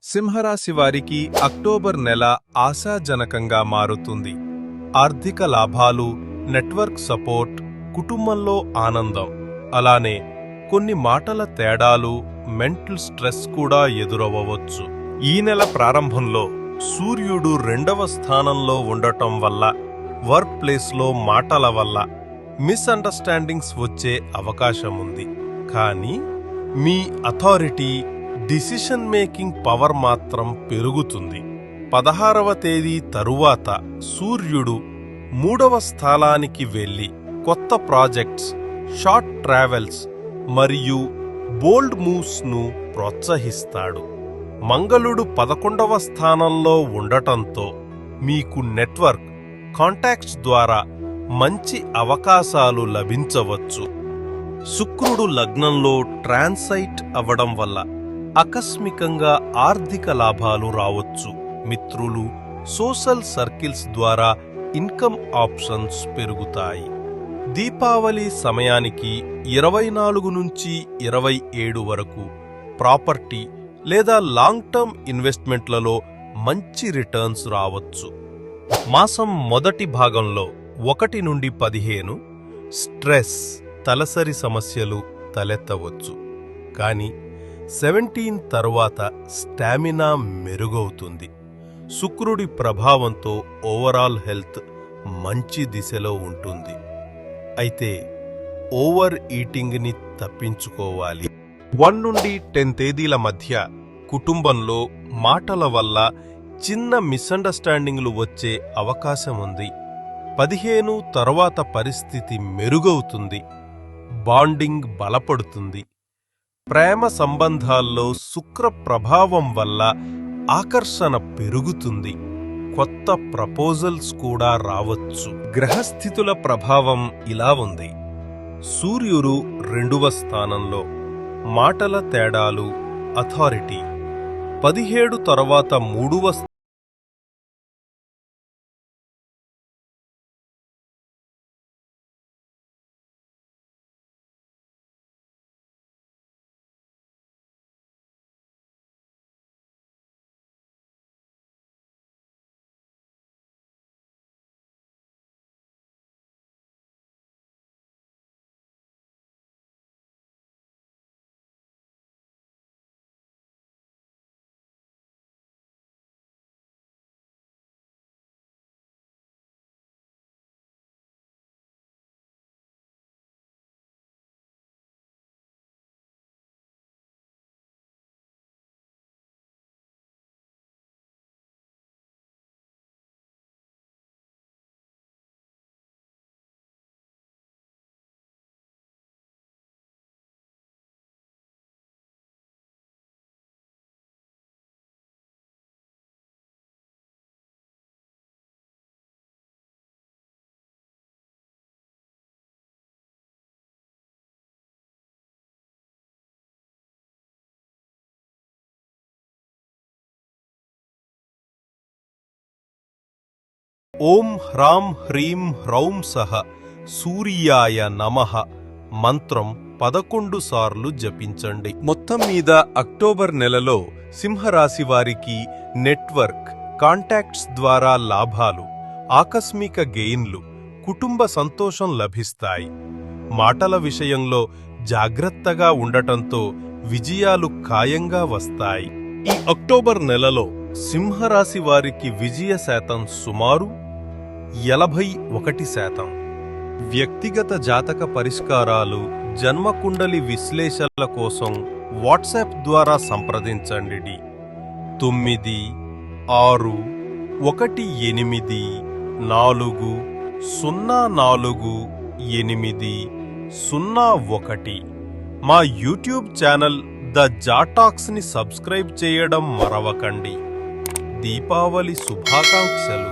సింహరాశి వారికి అక్టోబర్ నెల ఆశాజనకంగా మారుతుంది. ఆర్థిక లాభాలు, నెట్వర్క్ సపోర్ట్, కుటుంబంలో ఆనందం, అలానే కొన్ని మాటల తేడాలు, మెంటల్ స్ట్రెస్ కూడా ఎదురవ్వవచ్చు. ఈ నెల ప్రారంభంలో సూర్యుడు 2వ స్థానంలో ఉండటం వల్ల వర్క్ ప్లేస్లో మాటల వల్ల మిస్అండర్స్టాండింగ్స్ వచ్చే అవకాశముంది. కానీ మీ అథారిటీ, డిసిషన్ మేకింగ్ పవర్ మాత్రం పెరుగుతుంది. 16వ తేదీ తరువాత సూర్యుడు 3వ స్థానానికి వెళ్లి కొత్త ప్రాజెక్ట్స్, షార్ట్ ట్రావెల్స్ మరియు బోల్డ్ మూవ్స్ ను ప్రోత్సహిస్తాడు. మంగళుడు 11వ స్థానంలో ఉండటంతో మీకు నెట్వర్క్, కాంటాక్ట్స్ ద్వారా మంచి అవకాశాలు లభించవచ్చు. శుక్రుడు లగ్నంలో ట్రాన్సైట్ అవ్వడం వల్ల ఆకస్మికంగా ఆర్థిక లాభాలు రావచ్చు. మిత్రులు, సోషల్ సర్కిల్స్ ద్వారా ఇన్కమ్ ఆప్షన్స్ పెరుగుతాయి. దీపావళి సమయానికి 24 నుంచి 27 వరకు ప్రాపర్టీ లేదా లాంగ్ టర్మ్ ఇన్వెస్ట్మెంట్లలో మంచి రిటర్న్స్ రావచ్చు. మాసం మొదటి భాగంలో 1 నుండి 15 స్ట్రెస్, తలసరి సమస్యలు తలెత్తవచ్చు. కానీ 17 తరువాత స్టామినా మెరుగవుతుంది. శుక్రుడి ప్రభావంతో ఓవరాల్ హెల్త్ మంచి దిశలో ఉంటుంది. అయితే ఓవర్ ఈటింగ్ని తప్పించుకోవాలి. 1 నుండి 10 తేదీల మధ్య కుటుంబంలో మాటల వల్ల చిన్న మిస్అండర్స్టాండింగ్లు వచ్చే అవకాశముంది. 15 తరువాత పరిస్థితి మెరుగవుతుంది. బాండింగ్ బలపడుతుంది. ప్రేమ సంబంధాల్లో శుక్ర ప్రభావం వల్ల ఆకర్షణ పెరుగుతుంది. కొత్త ప్రపోజల్స్ కూడా రావచ్చు. గ్రహస్థితుల ప్రభావం ఇలా ఉంది. సూర్యుడు 2వ స్థానంలో, మాటల తేడాలు, అథారిటీ. 17 తరువాత 3వ ఓం హ్రాం హ్రీం హ్రౌం సహ సూర్యాయ నమః మంత్రం 11 సార్లు జపించండి. మొత్తం మీద అక్టోబర్ నెలలో సింహరాశి వారికి నెట్వర్క్, కాంటాక్ట్స్ ద్వారా లాభాలు, ఆకస్మిక గెయిన్లు, కుటుంబ సంతోషం లభిస్తాయి. మాటల విషయంలో జాగ్రత్తగా ఉండటంతో విజయాలు ఖాయంగా వస్తాయి. ఈ అక్టోబర్ నెలలో సింహరాశి వారికి విజయ శాతం సుమారు 81%. వ్యక్తిగత జాతక పరిష్కారాలు, జన్మకుండలి విశ్లేషణల కోసం వాట్సాప్ ద్వారా సంప్రదించండి. 9618044801. మా యూట్యూబ్ ఛానల్ ద జాటాక్స్ ని సబ్స్క్రైబ్ చేయడం మరవకండి. దీపావళి శుభాకాంక్షలు.